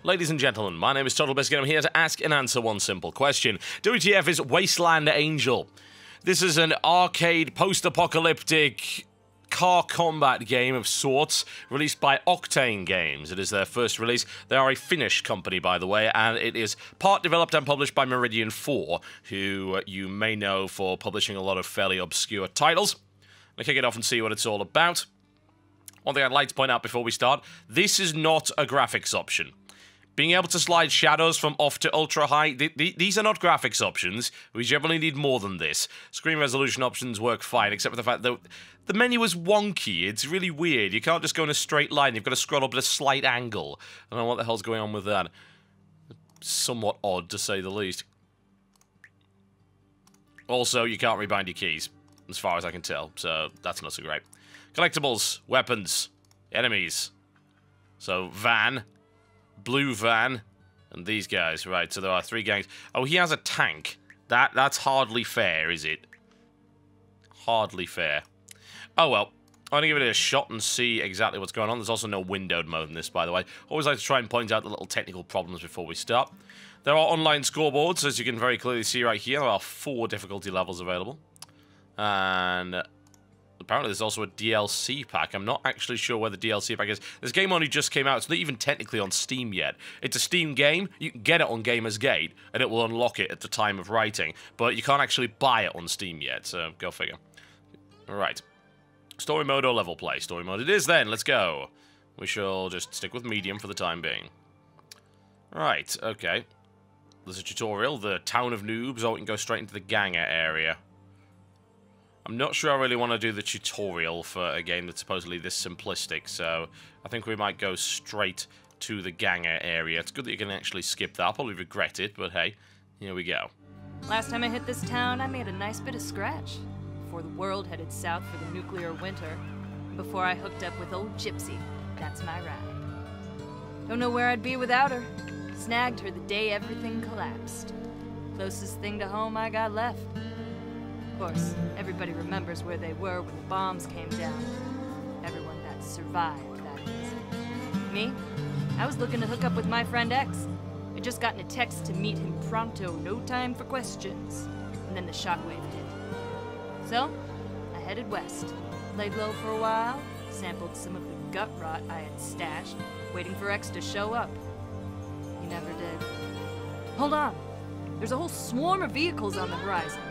Ladies and gentlemen, my name is TotalBiscuit. I'm here to ask and answer one simple question. WTF is Wasteland Angel. This is an arcade post-apocalyptic car combat game of sorts, released by Octane Games. It is their first release. They are a Finnish company, by the way, and it is part developed and published by Meridian 4, who you may know for publishing a lot of fairly obscure titles. I'll kick it off and see what it's all about. One thing I'd like to point out before we start, this is not a graphics option. Being able to slide shadows from off to ultra high, these are not graphics options. We generally need more than this. Screen resolution options work fine, except for the fact that the menu is wonky. It's really weird. You can't just go in a straight line. You've got to scroll up at a slight angle. I don't know what the hell's going on with that. Somewhat odd, to say the least. Also, you can't rebind your keys, as far as I can tell, so that's not so great. Collectibles, weapons, enemies. So, van. Blue van, and these guys, right, so there are 3 gangs. Oh, he has a tank. That's hardly fair, is it? Hardly fair. Oh, well. I'm going to give it a shot and see exactly what's going on. There's also no windowed mode in this, by the way. Always like to try and point out the little technical problems before we start. There are online scoreboards, as you can very clearly see right here. There are 4 difficulty levels available. And apparently there's also a DLC pack. I'm not actually sure where the DLC pack is. This game only just came out. It's not even technically on Steam yet. It's a Steam game. You can get it on Gamersgate, and it will unlock it at the time of writing. But you can't actually buy it on Steam yet, so go figure. Alright. Story mode or level play? Story mode it is then. Let's go. We shall just stick with medium for the time being. Right, okay. There's a tutorial. The Town of Noobs, or we can go straight into the Ganger area. I'm not sure I really want to do the tutorial for a game that's supposedly this simplistic, so I think we might go straight to the Ganger area. It's good that you can actually skip that. I'll probably regret it, but hey, here we go. Last time I hit this town, I made a nice bit of scratch. Before the world headed south for the nuclear winter. Before I hooked up with old Gypsy. That's my ride. Don't know where I'd be without her. Snagged her the day everything collapsed. Closest thing to home I got left. Of course, everybody remembers where they were when the bombs came down. Everyone that survived, that is. Me? I was looking to hook up with my friend X. I just gotten a text to meet him pronto, no time for questions. And then the shockwave hit. So, I headed west. Laid low for a while, sampled some of the gut rot I had stashed, waiting for X to show up. He never did. Hold on. There's a whole swarm of vehicles on the horizon.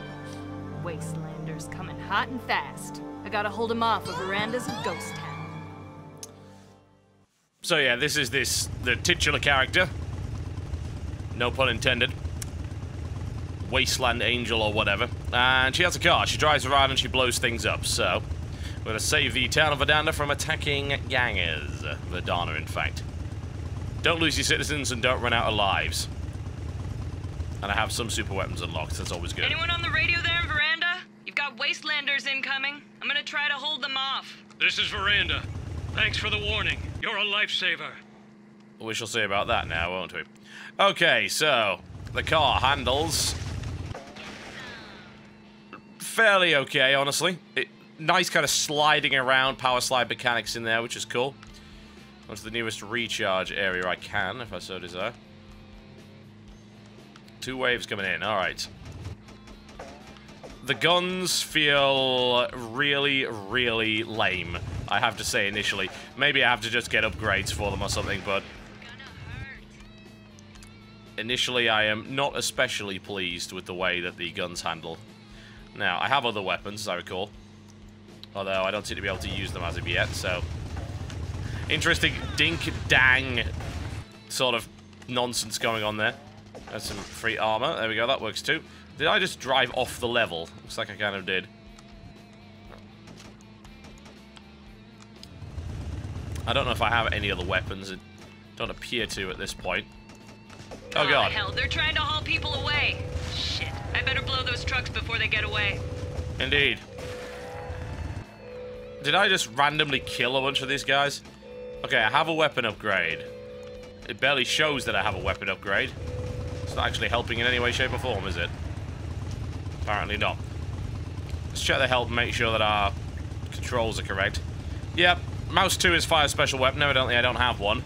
Wastelanders coming hot and fast. I gotta hold him off of verandas of Ghost Town. So yeah, this is the titular character. No pun intended. Wasteland Angel or whatever. And she has a car. She drives around and she blows things up. So, we're gonna save the town of Verdana from attacking gangers. Verdana, in fact. Don't lose your citizens and don't run out of lives. And I have some super weapons unlocked. That's always good. Anyone on the radio there in Veranda? You've got Wastelanders incoming. I'm gonna try to hold them off. This is Veranda. Thanks for the warning. You're a lifesaver. We shall see about that now, won't we? Okay, so the car handles fairly okay, honestly. Nice kind of sliding around power slide mechanics in there, which is cool. Go to the nearest recharge area I can, if I so desire. 2 waves coming in, alright. The guns feel really, really lame, I have to say initially. Maybe I have to just get upgrades for them or something, but initially I am not especially pleased with the way that the guns handle. Now, I have other weapons, as I recall. Although I don't seem to be able to use them as of yet, so... Interesting dink-dang sort of nonsense going on there. There's some free armor. There we go, that works too. Did I just drive off the level? Looks like I kind of did. I don't know if I have any other weapons. It don't appear to at this point. Oh god. Hell, they're trying to haul people away. Shit, I better blow those trucks before they get away. Indeed. Did I just randomly kill a bunch of these guys? Okay, I have a weapon upgrade. It barely shows that I have a weapon upgrade. It's not actually helping in any way, shape, or form, is it? Apparently not. Let's check the help and make sure that our controls are correct. Yep, mouse 2 is fire special weapon. Evidently I don't have one.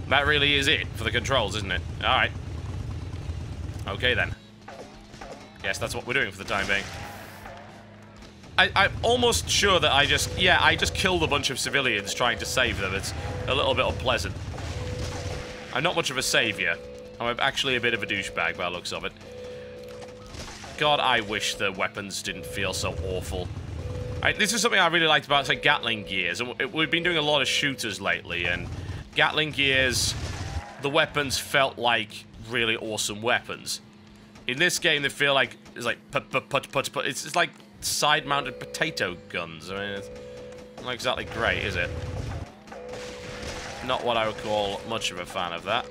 That really is it for the controls, isn't it? Alright. Okay, then. Yes, that's what we're doing for the time being. I'm almost sure that I just killed a bunch of civilians trying to save them. It's a little bit unpleasant. I'm not much of a savior. I'm actually a bit of a douchebag by the looks of it. God, I wish the weapons didn't feel so awful. This is something I really liked about, say, Gatling gears. And we've been doing a lot of shooters lately, and Gatling gears, the weapons felt like really awesome weapons. In this game, they feel like it's like it's like side-mounted potato guns. I mean, it's not exactly great, is it? Not what I would call much of a fan of that.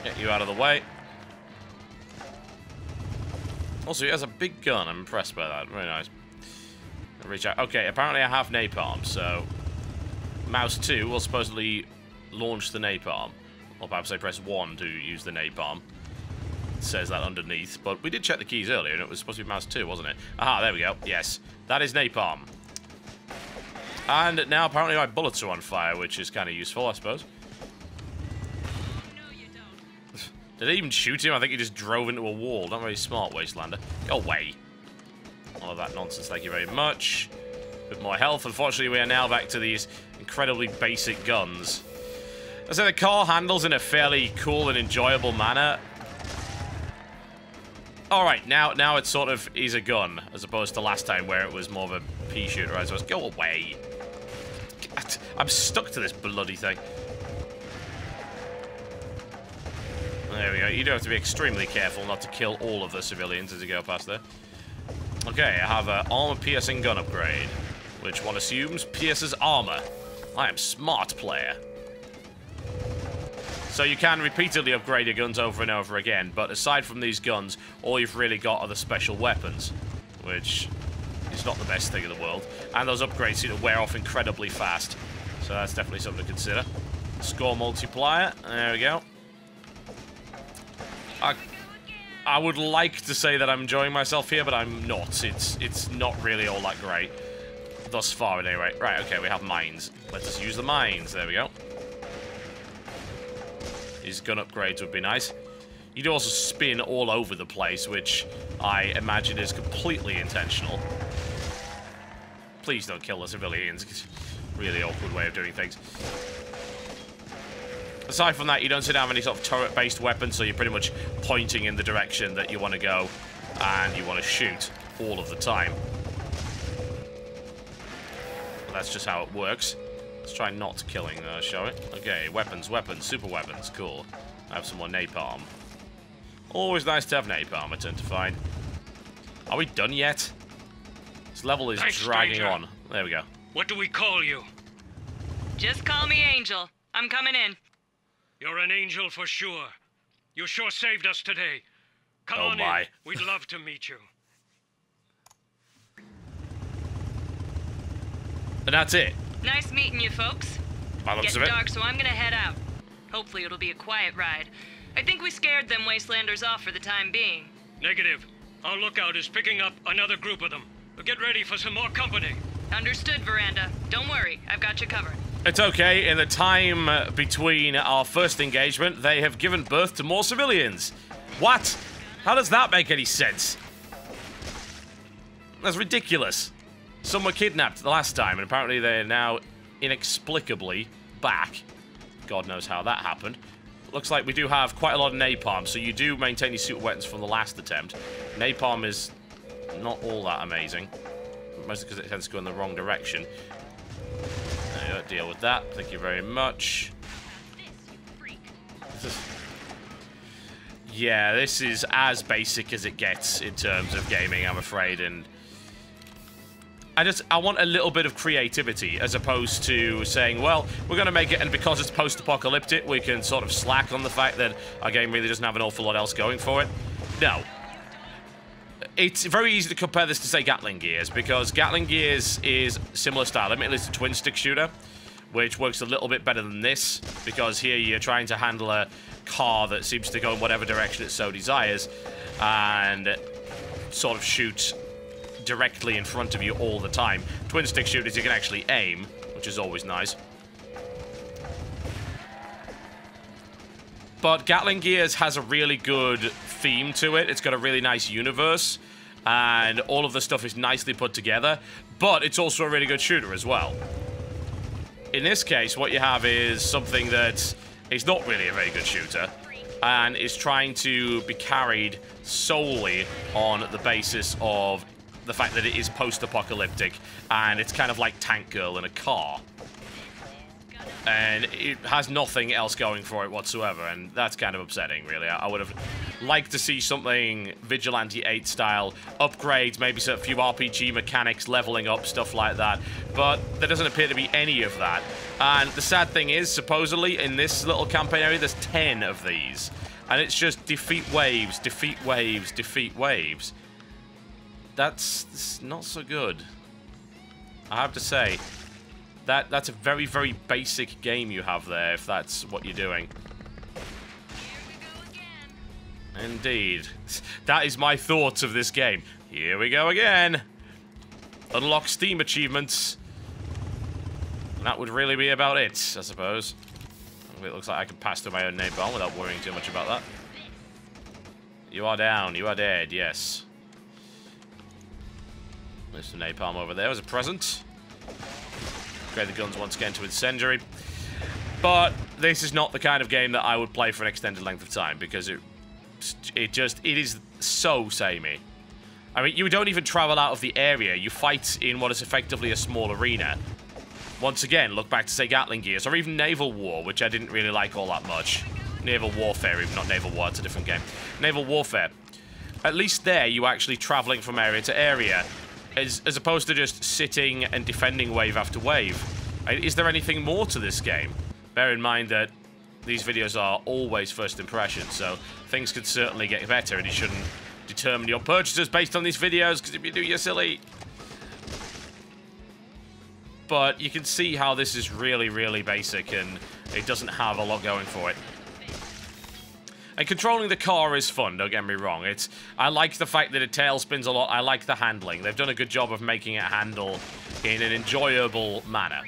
Get you out of the way. Also, he has a big gun. I'm impressed by that. Very nice. Reach out. Okay, apparently I have napalm, so mouse 2 will supposedly launch the napalm. Or perhaps I press 1 to use the napalm. It says that underneath, but we did check the keys earlier, and it was supposed to be mouse 2, wasn't it? Aha, there we go. Yes, that is napalm. And now apparently my bullets are on fire, which is kind of useful, I suppose. Did they even shoot him? I think he just drove into a wall. Not very smart, Wastelander. Go away. All of that nonsense, thank you very much. A bit more health. Unfortunately, we are now back to these incredibly basic guns. I say the car handles in a fairly cool and enjoyable manner. Alright, now it sort of is a gun, as opposed to last time where it was more of a pea shooter, I suppose. Go away. I'm stuck to this bloody thing. There we go. You do have to be extremely careful not to kill all of the civilians as you go past there. Okay, I have an armor-piercing gun upgrade, which one assumes pierces armor. I am smart player. So you can repeatedly upgrade your guns over and over again, but aside from these guns, all you've really got are the special weapons, which is not the best thing in the world. And those upgrades seem to wear off incredibly fast. So that's definitely something to consider. Score multiplier. There we go. I would like to say that I'm enjoying myself here, but I'm not. It's not really all that great. Thus far, at any rate. Right, okay, we have mines. Let us use the mines. There we go. These gun upgrades would be nice. You do also spin all over the place, which I imagine is completely intentional. Please don't kill the civilians. It's a really awkward way of doing things. Aside from that, you don't seem to have any sort of turret-based weapon, so you're pretty much pointing in the direction that you want to go, and you want to shoot all of the time. Well, that's just how it works. Let's try not killing, shall we? Okay, weapons, super weapons, cool. I have some more napalm. Always nice to have napalm, I tend to find. Are we done yet? This level is dragging on. There we go. What do we call you? Just call me Angel. I'm coming in. You're an angel for sure. You sure saved us today. Come on in. We'd love to meet you. And that's it. Nice meeting you, folks. It's getting dark, so I'm gonna head out. Hopefully it'll be a quiet ride. I think we scared them Wastelanders off for the time being. Negative. Our lookout is picking up another group of them. Get ready for some more company. Understood, Veranda. Don't worry, I've got you covered. It's okay. In the time between our first engagement, they have given birth to more civilians. What? How does that make any sense? That's ridiculous. Some were kidnapped the last time, and apparently they're now inexplicably back. God knows how that happened. Looks like we do have quite a lot of napalm, so you do maintain your super weapons from the last attempt. Napalm is not all that amazing, mostly because it tends to go in the wrong direction. Deal with that. Thank you very much. Yeah, this is as basic as it gets in terms of gaming, I'm afraid, and I want a little bit of creativity as opposed to saying, well, we're going to make it, and because it's post-apocalyptic, we can sort of slack on the fact that our game really doesn't have an awful lot else going for it. No. It's very easy to compare this to, say, Gatling Gears, because Gatling Gears is similar style. Admittedly, it's a twin-stick shooter, which works a little bit better than this, because here you're trying to handle a car that seems to go in whatever direction it so desires, and sort of shoot directly in front of you all the time. Twin-stick shooters, you can actually aim, which is always nice. But Gatling Gears has a really good theme to it. It's got a really nice universe, and all of the stuff is nicely put together, but it's also a really good shooter as well. In this case, what you have is something that is not really a very good shooter, and is trying to be carried solely on the basis of the fact that it is post-apocalyptic, and it's kind of like Tank Girl in a car. And it has nothing else going for it whatsoever, and that's kind of upsetting, really. I would have liked to see something Vigilante 8 style, upgrades, maybe a few RPG mechanics, leveling up, stuff like that, but there doesn't appear to be any of that. And the sad thing is, supposedly, in this little campaign area, there's 10 of these, and it's just defeat waves, defeat waves, defeat waves. That's not so good, I have to say. That's a very, very basic game you have there, if that's what you're doing. Indeed. That is my thoughts of this game. Here we go again. Unlock Steam achievements. And that would really be about it, I suppose. It looks like I can pass through my own napalm without worrying too much about that. You are down. You are dead, yes. There's some napalm over there as a present. Upgrade the guns once again to incendiary. But this is not the kind of game that I would play for an extended length of time, because it is so samey. I mean, you don't even travel out of the area. You fight in what is effectively a small arena. Once again, look back to, say, Gatling Gears, or even Naval War, which I didn't really like all that much. Naval Warfare, even not Naval War, it's a different game. Naval Warfare. At least there, you're actually traveling from area to area, as opposed to just sitting and defending wave after wave. Is there anything more to this game? Bear in mind that these videos are always first impressions, so things could certainly get better, and you shouldn't determine your purchases based on these videos, because if you do, you're silly. But you can see how this is really, really basic, and it doesn't have a lot going for it. And controlling the car is fun, don't get me wrong. I like the fact that it tail spins a lot. I like the handling. They've done a good job of making it handle in an enjoyable manner.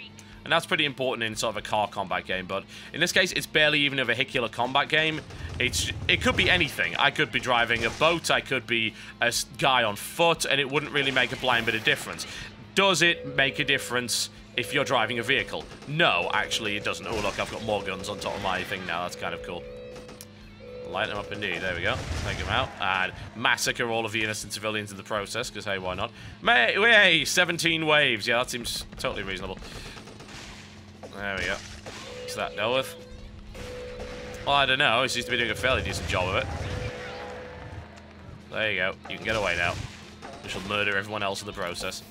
And that's pretty important in sort of a car combat game, but in this case, it's barely even a vehicular combat game. It could be anything. I could be driving a boat, I could be a guy on foot, and it wouldn't really make a blind bit of difference. Does it make a difference if you're driving a vehicle? No, actually, it doesn't. Oh, look, I've got more guns on top of my thing now. That's kind of cool. Light them up indeed. There we go. Take them out. And massacre all of the innocent civilians in the process, because, hey, why not? Hey, 17 waves. Yeah, that seems totally reasonable. There we go. What's that dealt with? Well, I don't know. He seems to be doing a fairly decent job of it. There you go. You can get away now. We shall murder everyone else in the process.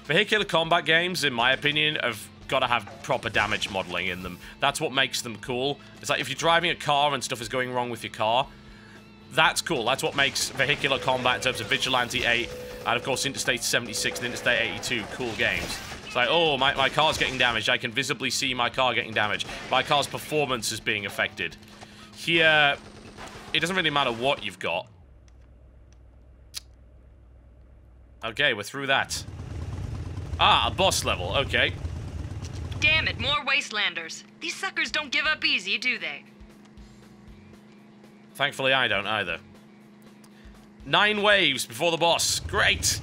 Vehicular combat games, in my opinion, have got to have proper damage modeling in them. That's what makes them cool. It's like if you're driving a car and stuff is going wrong with your car, that's cool. That's what makes vehicular combat in terms of Vigilante 8 and, of course, Interstate 76 and Interstate 82 cool games. It's like, oh, my car's getting damaged. I can visibly see my car getting damaged. My car's performance is being affected. Here, it doesn't really matter what you've got. Okay, we're through that. Ah, a boss level. Okay. Damn it, more Wastelanders. These suckers don't give up easy, do they? Thankfully, I don't either. 9 waves before the boss. Great!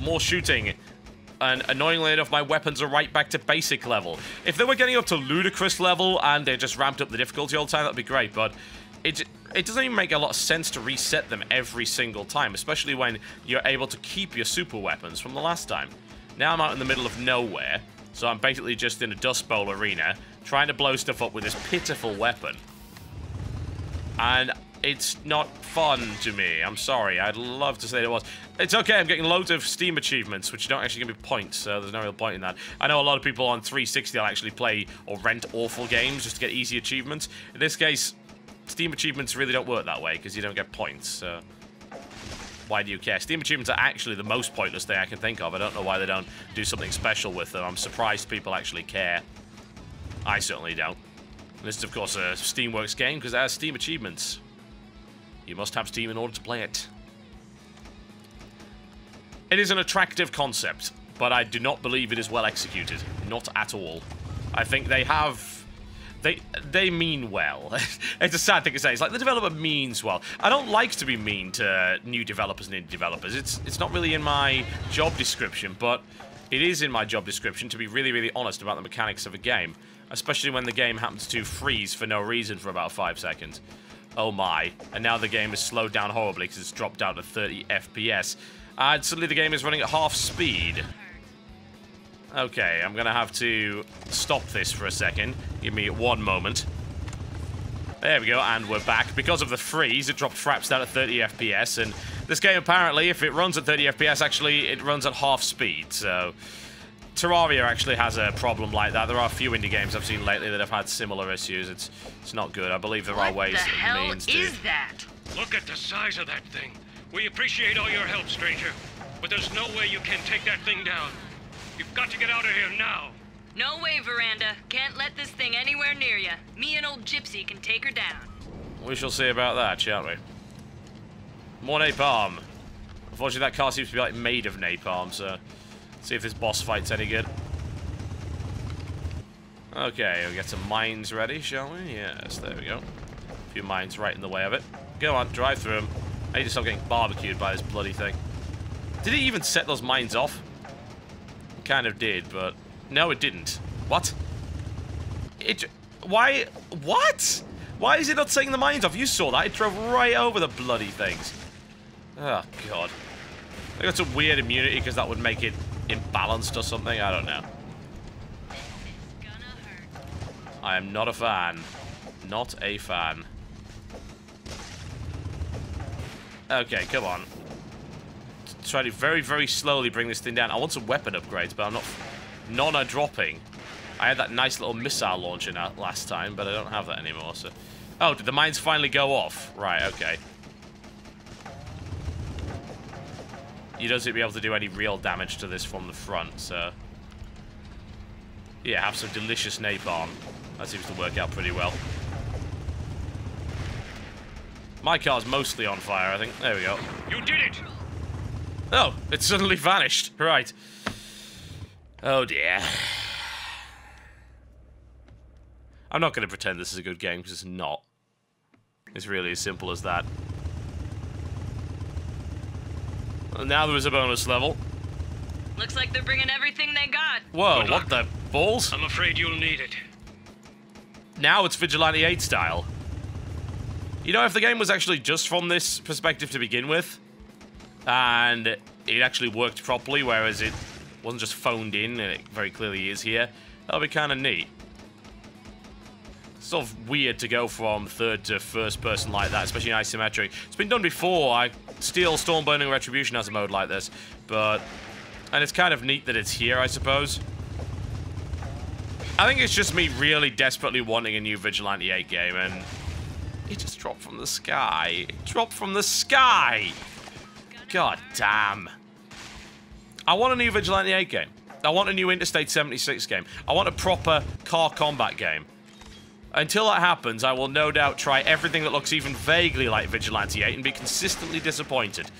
More shooting. And annoyingly enough, my weapons are right back to basic level. If they were getting up to ludicrous level and they just ramped up the difficulty all the time, that'd be great, but it doesn't even make a lot of sense to reset them every single time, especially when you're able to keep your super weapons from the last time. Now I'm out in the middle of nowhere, so I'm basically just in a Dust Bowl arena, trying to blow stuff up with this pitiful weapon. And it's not fun to me. I'm sorry. I'd love to say it was. It's okay. I'm getting loads of Steam achievements, which don't actually give me points, so there's no real point in that. I know a lot of people on 360 will actually play or rent awful games just to get easy achievements. In this case, Steam achievements really don't work that way, because you don't get points, so why do you care? Steam achievements are actually the most pointless thing I can think of. I don't know why they don't do something special with them. I'm surprised people actually care. I certainly don't. This is, of course, a Steamworks game, because it has Steam achievements. You must have Steam in order to play it. It is an attractive concept, but I do not believe it is well executed. Not at all. I think they have They mean well. It's a sad thing to say. It's like the developer means well. I don't like to be mean to new developers and indie developers. It's not really in my job description, but it is in my job description to be really, really honest about the mechanics of a game, especially when the game happens to freeze for no reason for about 5 seconds. Oh my. And now the game is slowed down horribly because it's dropped down to 30 FPS. And suddenly the game is running at half speed. Okay, I'm gonna have to stop this for a second. Give me 1 moment. There we go, and we're back. Because of the freeze, it dropped fraps down at 30 FPS, and this game apparently, if it runs at 30 FPS, actually, it runs at half speed, so... Terraria actually has a problem like that. There are a few indie games I've seen lately that have had similar issues. It's not good. I believe there are ways that it means to... What the hell is that? Look at the size of that thing. We appreciate all your help, stranger. But there's no way you can take that thing down. You've got to get out of here now. No way, Veranda. Can't let this thing anywhere near you. Me and old Gypsy can take her down. We shall see about that, shall we? More napalm. Unfortunately, that car seems to be like made of napalm, so see if this boss fight's any good. Okay, we'll get some mines ready, shall we? Yes, there we go. A few mines right in the way of it. Go on, drive through them. I need to stop getting barbecued by this bloody thing. Did it even set those mines off? It kind of did, but... No, it didn't. What? Why? What? Why is it not setting the mines off? You saw that. It drove right over the bloody things. Oh, God. I think that's a weird immunity because that would make it imbalanced or something. I don't know. I am not a fan. Not a fan. Okay, come on. Try to very, very slowly bring this thing down. I want some weapon upgrades, but I'm not... None are dropping. I had that nice little missile launcher last time, but I don't have that anymore, so... Oh, did the mines finally go off? Right, okay. You don't seem to be able to do any real damage to this from the front, so... Yeah, have some delicious napalm. That seems to work out pretty well. My car's mostly on fire, I think. There we go. You did it! Oh, it suddenly vanished. Right. Oh, dear. I'm not going to pretend this is a good game, because it's not. It's really as simple as that. And now there is a bonus level. Looks like they're bringing everything they got. Whoa, what the balls? I'm afraid you'll need it. Now it's Vigilante 8 style. You know, if the game was actually just from this perspective to begin with, and it actually worked properly, whereas it wasn't just phoned in, and it very clearly is here, that would be kind of neat. It's sort of weird to go from third to first person like that, especially in isometric. It's been done before. Steel Stormburning Retribution has a mode like this, but... And it's kind of neat that it's here, I suppose. I think it's just me really desperately wanting a new Vigilante 8 game, and... It just dropped from the sky. It dropped from the sky! God damn. I want a new Vigilante 8 game. I want a new Interstate 76 game. I want a proper car combat game. Until that happens, I will no doubt try everything that looks even vaguely like Vigilante 8 and be consistently disappointed.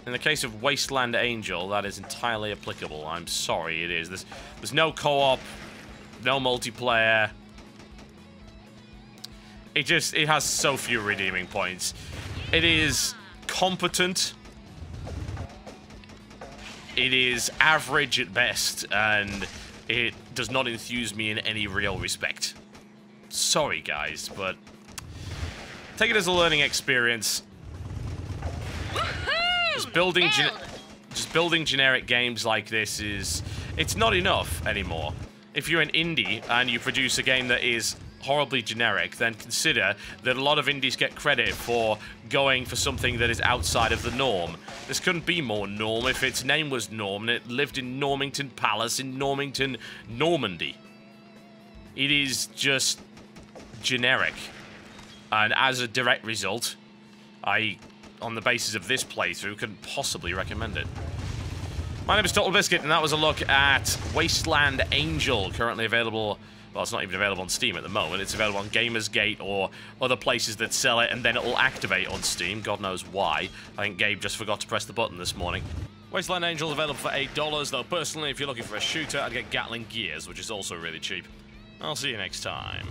In the case of Wasteland Angel, that is entirely applicable. I'm sorry, it is. There's no co-op, no multiplayer. It has so few redeeming points. It is competent. It is average at best, and it does not enthuse me in any real respect. Sorry, guys, but take it as a learning experience. Just building generic games like this it's not enough anymore. If you're an indie and you produce a game that is horribly generic, then consider that a lot of indies get credit for going for something that is outside of the norm. This couldn't be more norm if its name was Norm and it lived in Normington Palace in Normington, Normandy. It is just generic. And as a direct result, on the basis of this playthrough, couldn't possibly recommend it. My name is TotalBiscuit, and that was a look at Wasteland Angel, currently available... Well, it's not even available on Steam at the moment. It's available on Gamersgate or other places that sell it, and then it'll activate on Steam. God knows why. I think Gabe just forgot to press the button this morning. Wasteland Angel available for $8, though personally, if you're looking for a shooter, I'd get Gatling Gears, which is also really cheap. I'll see you next time.